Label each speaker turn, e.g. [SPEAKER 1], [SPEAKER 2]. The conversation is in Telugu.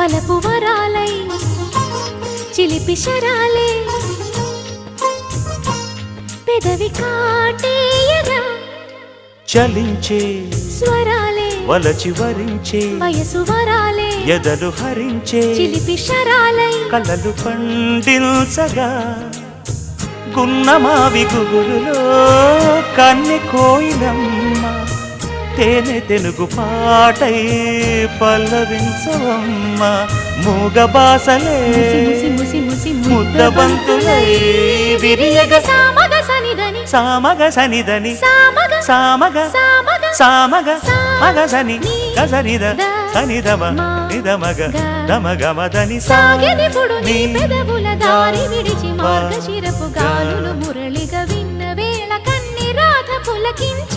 [SPEAKER 1] వలపు వరాలై చిలిపి శరాలే పెదవి కాటేయగా
[SPEAKER 2] చలించే
[SPEAKER 1] స్వరాలే
[SPEAKER 2] వలచి వరించే
[SPEAKER 1] వయసు వరాలే
[SPEAKER 2] ఎదలు హరించే
[SPEAKER 1] చిలిపి శరాలై
[SPEAKER 2] కలలు పండించగా గున్నమావి గుగురులో కన్నె కోయిలమ్మ తేనె తెనుగు పాటై పల్లవించవమ్మ మూగ బాసలే
[SPEAKER 1] ముసి ముసి ముసి
[SPEAKER 2] ముద్దబంతులై విరియగ
[SPEAKER 1] సామగ సనిదని
[SPEAKER 2] సామగ సనిదని
[SPEAKER 1] సామగ
[SPEAKER 2] సామగ
[SPEAKER 1] సామగ
[SPEAKER 2] సామగ మగ సని గసనిద సనిదమ నిదమగ దమగమదని
[SPEAKER 1] సాగెనిపుడు నీ పెదవుల దారి విడిచి మార్గశిరపు గాలులు మురళిగా విన్న వేళ కన్ని రాధ పులకించ